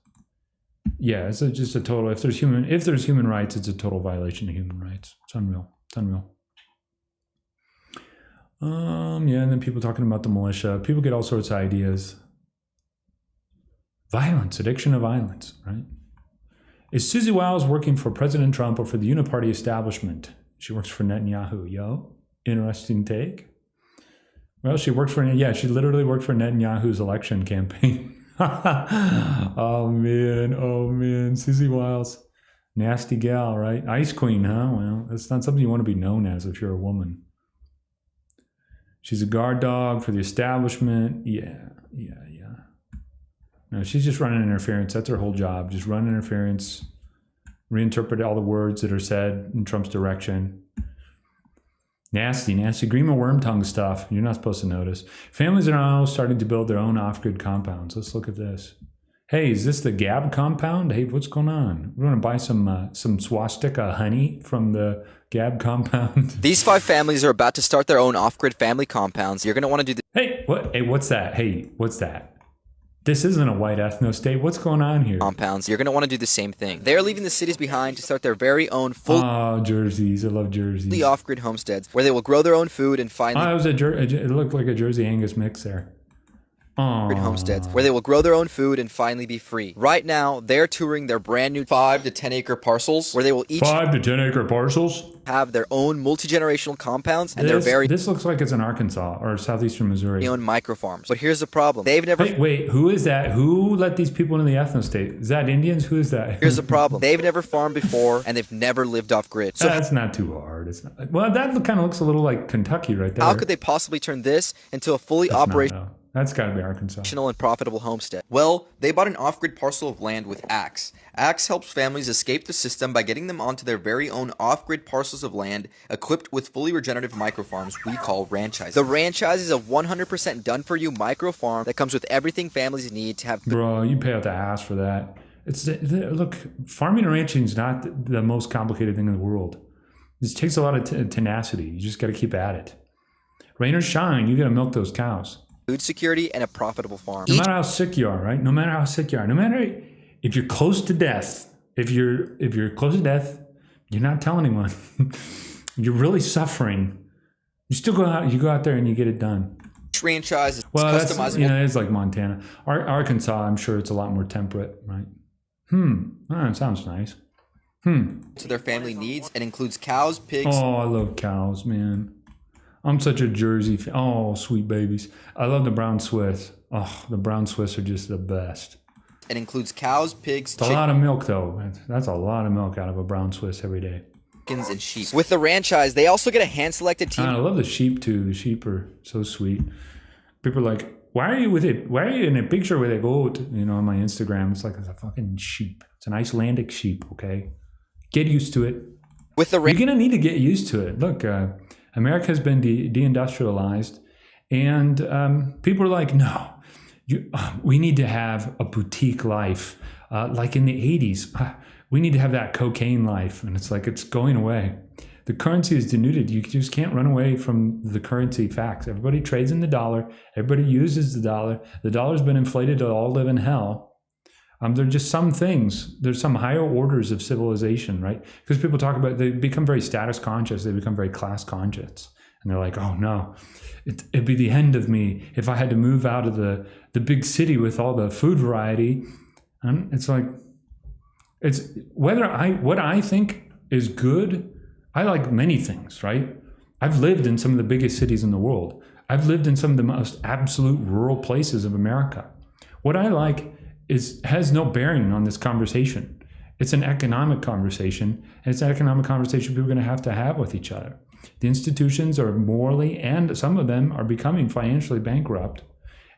Speaker 1: Yeah, it's just a total. If there's human rights, it's a total violation of human rights. It's unreal. Yeah, and then people talking about the militia. People get all sorts of ideas. Violence, addiction to violence, right? Is Susie Wiles working for President Trump or for the Uniparty establishment? She works for Netanyahu. Yo, interesting take. Well, she literally worked for Netanyahu's election campaign. Oh man, Susie Wiles. Nasty gal, right? Ice Queen, huh? Well, that's not something you want to be known as if you're a woman. She's a guard dog for the establishment. Yeah. No, she's just running interference. That's her whole job. Just run interference, reinterpret all the words that are said in Trump's direction. Nasty green worm tongue stuff. You're not supposed to notice. Families are now starting to build their own off-grid compounds. Let's look at this. Hey, is this the Gab compound? Hey, what's going on? We're going to buy some swastika honey from the Gab compound.
Speaker 18: These 5 families are about to start their own off-grid family compounds. You're going to want to do this.
Speaker 1: Hey, what's that? Hey, what's that? This isn't a white ethno state. What's going on here?
Speaker 18: Compounds. You're going to want to do the same thing. They're leaving the cities behind to start their very own full...
Speaker 1: Oh, jerseys. I love jerseys.
Speaker 18: Off-grid homesteads where they will grow their own food and find...
Speaker 1: it looked like a Jersey Angus mix there.
Speaker 18: homesteads where they will grow their own food and finally be free. Right now, they're touring their brand new 5 to 10 acre parcels where they will each
Speaker 1: 5 to 10 acre parcels
Speaker 18: have their own multi-generational compounds and
Speaker 1: this looks like it's in Arkansas or southeastern Missouri.
Speaker 18: Own microfarms. But here's the problem. They've never
Speaker 1: wait, who is that? Who let these people into the ethno-state? Is that Indians? Who is that?
Speaker 18: Here's the problem. They've never farmed before and they've never lived off grid. So
Speaker 1: that's not too hard. It's not. Well, that kind of looks a little like Kentucky right there.
Speaker 18: How could they possibly turn this into a fully operational?
Speaker 1: That's got to be Arkansas.
Speaker 18: And profitable homestead. Well, they bought an off-grid parcel of land with Axe. Axe helps families escape the system by getting them onto their very own off-grid parcels of land equipped with fully regenerative microfarms we call ranchise. The ranchise is a 100% done-for-you microfarm that comes with everything families need to have.
Speaker 1: Bro, you pay out the ass for that. Look, farming and ranching is not the most complicated thing in the world. This takes a lot of tenacity. You just got to keep at it. Rain or shine, you got to milk those cows.
Speaker 18: Food security and a profitable farm.
Speaker 1: No matter how sick you are, right? No matter how sick you are, no matter if you're close to death, if you're close to death, you're not telling anyone. You're really suffering. You still go out there and you get it done.
Speaker 18: Franchise is
Speaker 1: customizable. It's like Montana. Arkansas, I'm sure it's a lot more temperate, right? It sounds nice.
Speaker 18: To their family needs and includes cows, pigs.
Speaker 1: Oh, I love cows, man. I'm such a Jersey fan. Oh, sweet babies. I love the brown Swiss. Oh, the brown Swiss are just the best.
Speaker 18: It includes cows, pigs,
Speaker 1: it's a lot of milk, though. That's a lot of milk out of a brown Swiss every day.
Speaker 18: Chickens and sheep. With the ranchise, they also get a hand-selected team.
Speaker 1: I love the sheep, too. The sheep are so sweet. People are like, why are you in a picture with a goat? On my Instagram, it's like it's a fucking sheep. It's an Icelandic sheep, okay? Get used to it.
Speaker 18: With the
Speaker 1: You're going to need to get used to it. Look, America has been deindustrialized, and people are like, no, we need to have a boutique life, like in the 80s. We need to have that cocaine life, and it's like it's going away. The currency is denuded. You just can't run away from the currency facts. Everybody trades in the dollar. Everybody uses the dollar. The dollar's been inflated to all live in hell. There are just some things. There's some higher orders of civilization, right? Because people talk about, they become very status conscious. They become very class conscious. And they're like, oh no, it'd be the end of me if I had to move out of the big city with all the food variety. And it's like, it's what I think is good. I like many things, right? I've lived in some of the biggest cities in the world. I've lived in some of the most absolute rural places of America. What I like has no bearing on this conversation. It's an economic conversation, and it's an economic conversation people are going to have with each other. The institutions are morally, and some of them are becoming financially bankrupt,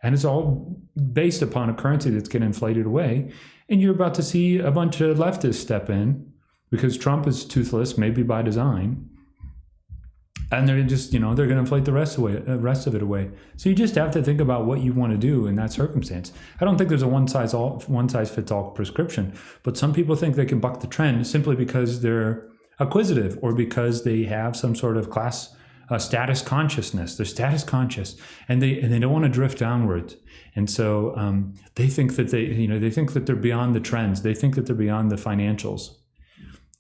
Speaker 1: and it's all based upon a currency that's getting inflated away. And you're about to see a bunch of leftists step in because Trump is toothless, maybe by design. And they're just, they're going to inflate the rest of it away. So you just have to think about what you want to do in that circumstance. I don't think there's a one size fits all prescription, but some people think they can buck the trend simply because they're acquisitive or because they have some sort of class status consciousness. They're status conscious, and they don't want to drift downwards. And so they think that they think that they're beyond the trends. They think that they're beyond the financials.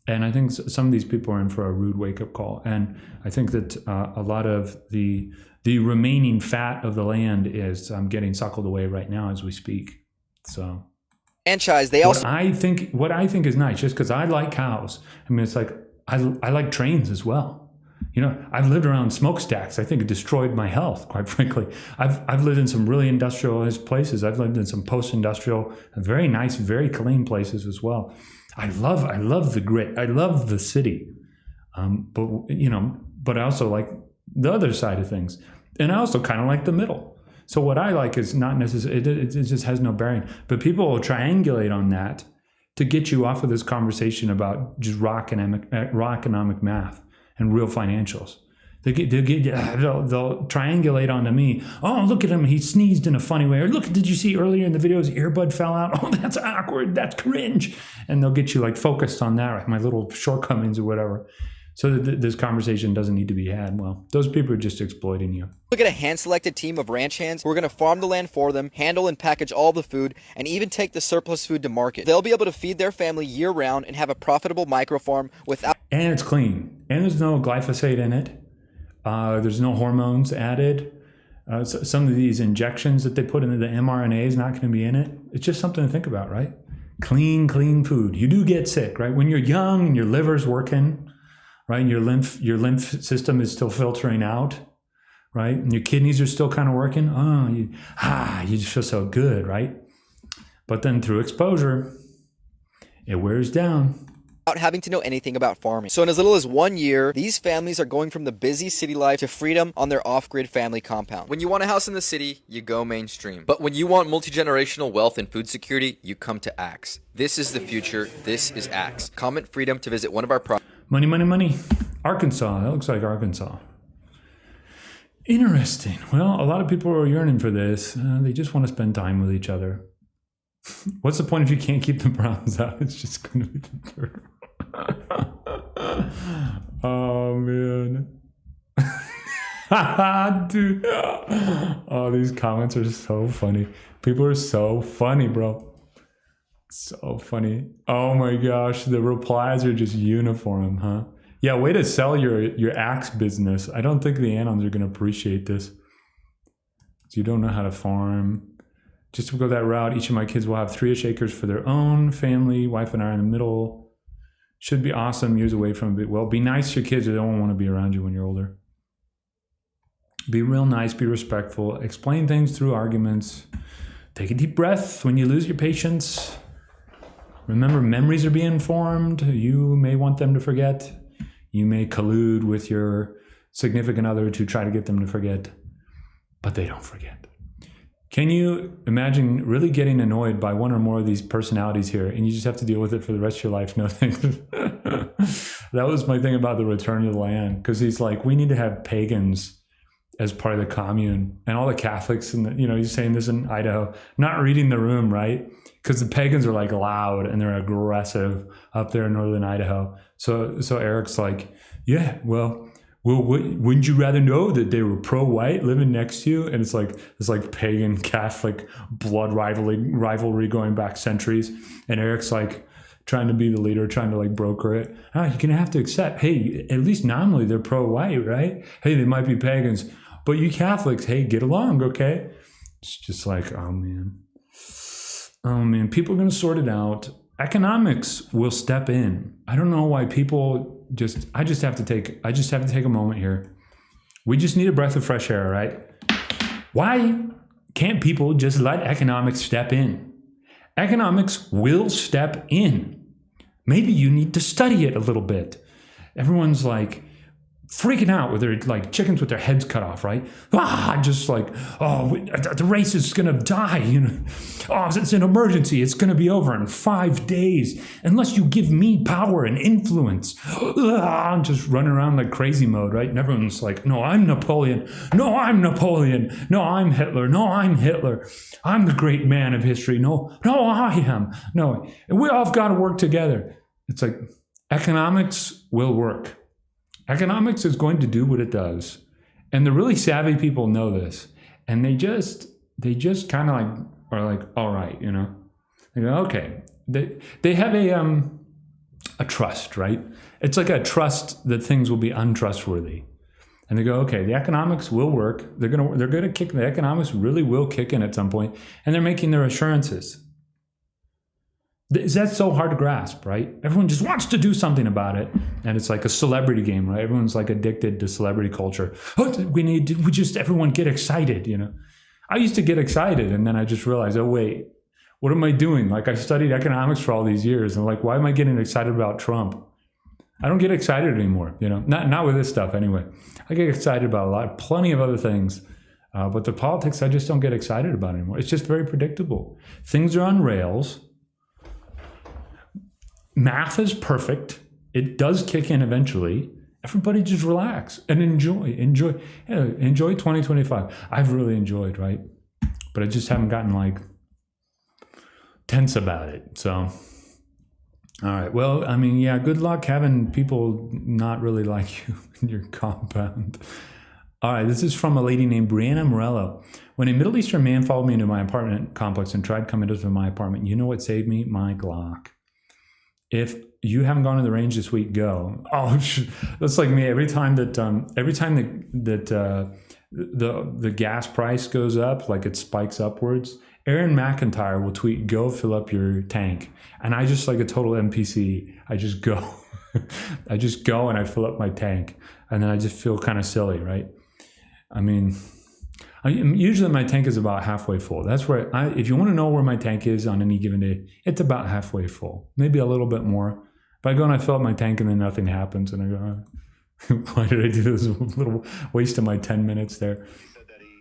Speaker 1: And I think some of these people are in for a rude wake-up call. And I think that a lot of the remaining fat of the land is getting suckled away right now as we speak. So,
Speaker 18: franchise.
Speaker 1: What I think is nice, just because I like cows. I mean, it's like I like trains as well. I've lived around smokestacks. I think it destroyed my health, quite frankly. I've lived in some really industrialized places. I've lived in some post-industrial, very nice, very clean places as well. I love the grit. I love the city, but I also like the other side of things, and I also kind of like the middle. So what I like is not necessarily, it just has no bearing. But people will triangulate on that to get you off of this conversation about just raw economic math and real financials. They'll triangulate onto me. Oh, look at him. He sneezed in a funny way. Or look, did you see earlier in the video his earbud fell out? Oh, that's awkward. That's cringe. And they'll get you focused on that, right? My little shortcomings or whatever. So that this conversation doesn't need to be had. Well, those people are just exploiting you.
Speaker 18: Look at a hand-selected team of ranch hands who are going to farm the land for them, handle and package all the food, and even take the surplus food to market. They'll be able to feed their family year-round and have a profitable microfarm without...
Speaker 1: And it's clean. And there's no glyphosate in it. There's no hormones added. Some of these injections that they put into the mRNA is not going to be in it. It's just something to think about, right? Clean food. You do get sick, right? When you're young and your liver's working, right? And your lymph system is still filtering out, right? And your kidneys are still kind of working. You just feel so good, right? But then through exposure, it wears down.
Speaker 18: Without having to know anything about farming. So in as little as 1 year, these families are going from the busy city life to freedom on their off-grid family compound. When you want a house in the city, you go mainstream. But when you want multi-generational wealth and food security, you come to Axe. This is the future. This is Axe. Comment freedom to visit one of our projects.
Speaker 1: Money. Arkansas. That looks like Arkansas. Interesting. Well, a lot of people are yearning for this. They just want to spend time with each other. What's the point if you can't keep the Browns out? It's just going to be the third. Oh, man. Dude. Oh, these comments are so funny. People are so funny, bro. So funny. Oh, my gosh. The replies are just uniform, huh? Yeah, way to sell your Axe business. I don't think the Anons are going to appreciate this. So you don't know how to farm. Just to go that route, each of my kids will have 3-ish acres for their own family. Wife and I are in the middle. Should be awesome. Years away from it. Well, be nice to your kids or they won't want to be around you when you're older. Be real nice. Be respectful. Explain things through arguments. Take a deep breath when you lose your patience. Remember, memories are being formed. You may want them to forget. You may collude with your significant other to try to get them to forget. But they don't forget. Can you imagine really getting annoyed by one or more of these personalities here and you just have to deal with it for the rest of your life? No thanks. That was my thing about the Return to the Land, because he's like, we need to have pagans as part of the commune and all the Catholics. And, he's saying this in Idaho, not reading the room, right? Because the pagans are like loud and they're aggressive up there in northern Idaho. So Eric's like, yeah, well, wouldn't you rather know that they were pro-white living next to you? And it's like pagan Catholic blood rivalry going back centuries. And Eric's like trying to be the leader, trying to like broker it. You're going to have to accept, hey, at least nominally they're pro-white, right? Hey, they might be pagans, but you Catholics, hey, get along, okay? It's just like, oh man, people are going to sort it out. Economics will step in. I don't know why people I just have to take a moment here. We just need a breath of fresh air, right? Why can't people just let economics step in? Economics will step in. Maybe you need to study it a little bit. Everyone's like freaking out with their like chickens with their heads cut off, right? Just like, the race is gonna die, it's an emergency, it's gonna be over in 5 days unless you give me power and influence. Just running around like crazy mode, right? And everyone's like, no, I'm Napoleon. No, I'm Napoleon. No, I'm Hitler. No, I'm Hitler. I'm the great man of history. No, I am. No, we all have got to work together. It's like economics will work. Economics is going to do what it does. And the really savvy people know this. And they just kind of like are like, all right, They go, okay. They have a trust, right? It's like a trust that things will be untrustworthy. And they go, okay, the economics will work. They're gonna kick, the economics really will kick in at some point, and they're making their assurances. That's so hard to grasp, right? Everyone just wants to do something about it. And it's like a celebrity game, right? Everyone's like addicted to celebrity culture. Everyone get excited, I used to get excited and then I just realized, oh wait, what am I doing? Like I studied economics for all these years and like, why am I getting excited about Trump? I don't get excited anymore, not with this stuff anyway. I get excited about plenty of other things. But the politics, I just don't get excited about anymore. It's just very predictable. Things are on rails. Math is perfect. It does kick in eventually. Everybody just relax and enjoy 2025. I've really enjoyed, right? But I just haven't gotten like tense about it. So, all right. Well, good luck having people not really like you in your compound. All right. This is from a lady named Brianna Morello. When a Middle Eastern man followed me into my apartment complex and tried coming into my apartment, you know what saved me? My Glock. If you haven't gone to the range this week, go. Oh, that's like me. Every time that the gas price goes up, like it spikes upwards, Aaron McIntyre will tweet, "Go fill up your tank," and I just like a total NPC. I just go, I just go and I fill up my tank, and then I just feel kind of silly, right? I mean, usually my tank is about halfway full. That's where if you want to know where my tank is on any given day, it's about halfway full, maybe a little bit more. But I go and I fill up my tank and then nothing happens, and I go, why did I do this little waste of my 10 minutes there?
Speaker 19: He said that he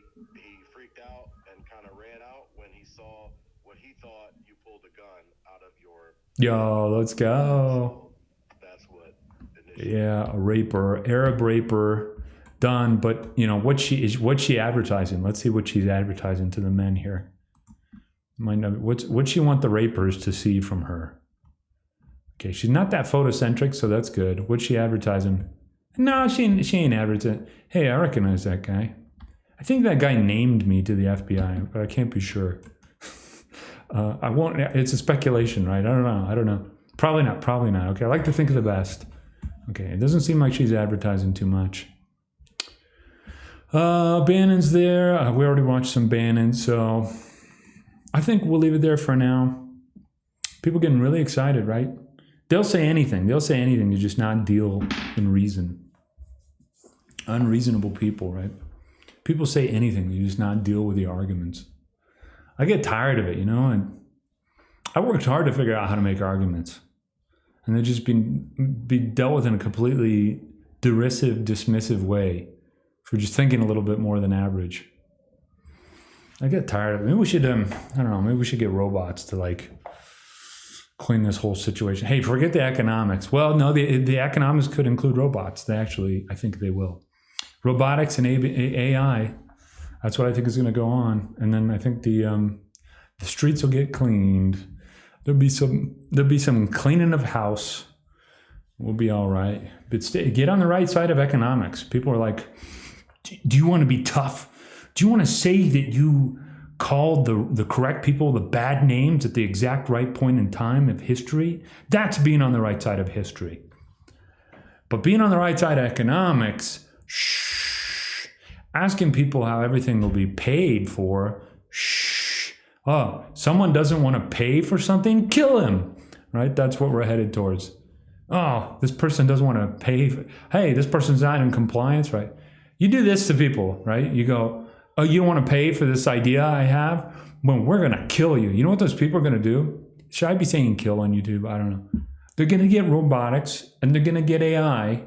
Speaker 19: freaked out and kind of ran out when he saw what he thought you pulled a gun out of your...
Speaker 1: Yo, let's go.
Speaker 19: That's what...
Speaker 1: Yeah, a raper, Arab raper, done. But you know what's she advertising? Let's see what she's advertising to the men here. What's she want the rapers to see from her? Okay, she's not that photocentric, so that's good. What's she advertising? No, she ain't advertising. Hey, I recognize that guy. I think that guy named me to the FBI, but I can't be sure. I won't. It's a speculation, right? I don't know. Probably not. Okay, I like to think of the best. Okay, it doesn't seem like she's advertising too much. Bannon's there. We already watched some Bannon, so I think we'll leave it there for now. People getting really excited, right? They'll say anything to just not deal in reason. Unreasonable people, right? People say anything to just not deal with the arguments. I get tired of it, you know, and I worked hard to figure out how to make arguments. And they're just be dealt with in a completely derisive, dismissive way for just thinking a little bit more than average. I get tired of it. Maybe we should, I don't know, maybe we should get robots to like clean this whole situation. Hey, forget the economics. Well, no, the economics could include robots. They actually, I think they will. Robotics and AI, that's what I think is going to go on. And then I think the streets will get cleaned. There'll be some cleaning of house. We'll be all right. But get on the right side of economics. People are like, do you want to be tough? Do you want to say that you called the correct people the bad names at the exact right point in time of history? That's being on the right side of history. But being on the right side of economics, asking people how everything will be paid for, oh, someone doesn't want to pay for something, kill him, right? That's what we're headed towards. Oh, this person doesn't want to pay. Hey, this person's not in compliance, right? You do this to people, right? You go, oh, you don't want to pay for this idea I have? Well, we're going to kill you. You know what those people are going to do? Should I be saying kill on YouTube? I don't know. They're going to get robotics, and they're going to get AI,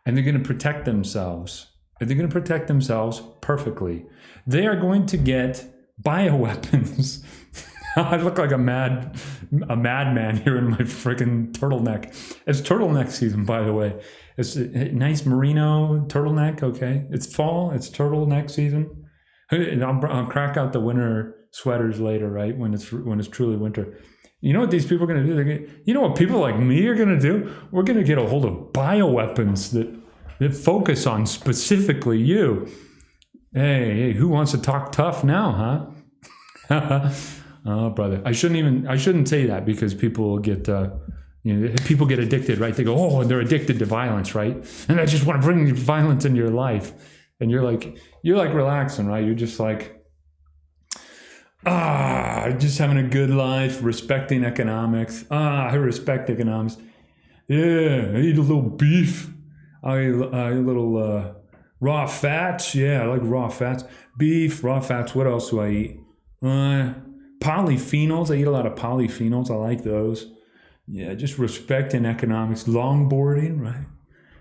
Speaker 1: and they're going to protect themselves. And they're going to protect themselves perfectly. They are going to get bioweapons. I look like a madman here in my freaking turtleneck. It's turtleneck season, by the way. It's a nice merino turtleneck, okay? It's fall, it's turtleneck season. And I'll crack out the winter sweaters later, right? When it's truly winter. You know what these people are going to do? You know what people like me are going to do? We're going to get a hold of bioweapons that focus on specifically you. Hey, who wants to talk tough now, huh? Oh, brother, I shouldn't say that because people get, people get addicted, right? They go, oh, they're addicted to violence, right? And I just want to bring violence into your life. And you're like relaxing, right? You're just like, just having a good life, respecting economics. I respect economics. Yeah, I eat a little beef. I eat a little raw fats. Yeah, I like raw fats. Beef, raw fats. What else do I eat? Polyphenols. I eat a lot of polyphenols. I like those. Yeah, just respecting economics. Longboarding, right?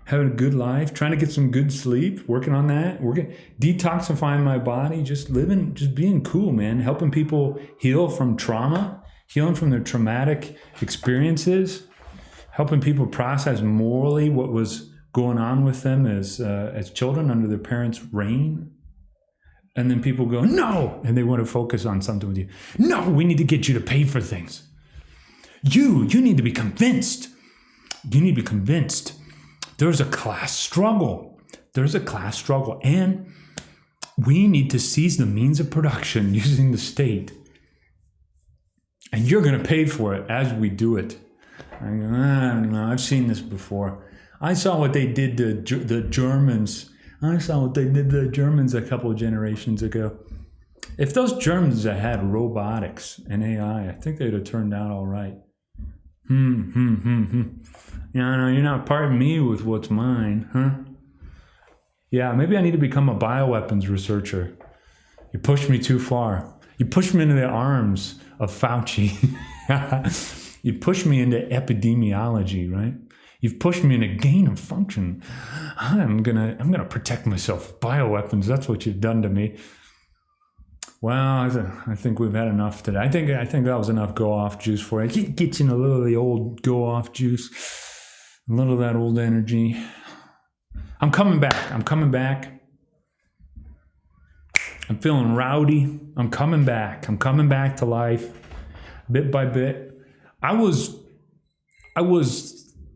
Speaker 1: Having a good life. Trying to get some good sleep. Working on that. Detoxifying my body. Just living, just being cool, man. Helping people heal from trauma. Healing from their traumatic experiences. Helping people process morally what was going on with them as children under their parents' reign. And then people go, no, and they want to focus on something with you. No, we need to get you to pay for things. You need to be convinced. You need to be convinced. There's a class struggle. And we need to seize the means of production using the state. And you're going to pay for it as we do it. I go, I don't know, I've seen this before. I saw what they did to the Germans. I saw what they did to the Germans a couple of generations ago. If those Germans had had robotics and AI, I think they'd have turned out all right. Yeah, no, you're not parting me with what's mine, huh? Yeah, maybe I need to become a bioweapons researcher. You pushed me too far. You pushed me into the arms of Fauci. You pushed me into epidemiology, right? You've pushed me into gain of function. I'm gonna protect myself with bioweapons. That's what you've done to me. Well, I think we've had enough today. I think that was enough go-off juice for you. Get you in a little of the old go-off juice, a little of that old energy. I'm coming back. I'm feeling rowdy. I'm coming back to life, bit by bit. I was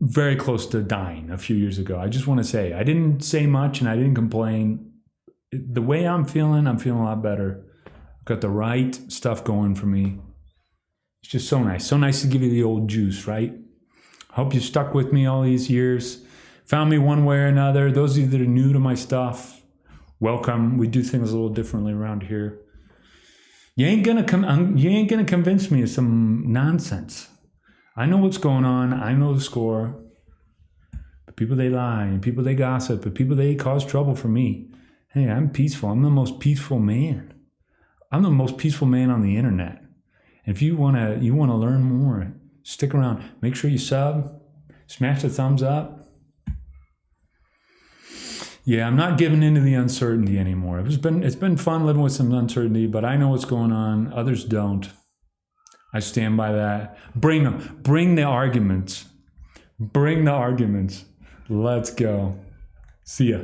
Speaker 1: very close to dying a few years ago. I just want to say, I didn't say much and I didn't complain. The way I'm feeling a lot better. Got the right stuff going for me. It's just so nice. So nice to give you the old juice, right? Hope you stuck with me all these years. Found me one way or another. Those of you that are new to my stuff, welcome. We do things a little differently around here. You ain't gonna convince me of some nonsense. I know what's going on. I know the score. But people, they lie, and people, they gossip, but people, they cause trouble for me. Hey, I'm peaceful. I'm the most peaceful man. I'm the most peaceful man on the internet. And if you wanna learn more, stick around. Make sure you sub, smash the thumbs up. Yeah, I'm not giving into the uncertainty anymore. It's been fun living with some uncertainty, but I know what's going on. Others don't. I stand by that. Bring them. Bring the arguments. Bring the arguments. Let's go. See ya.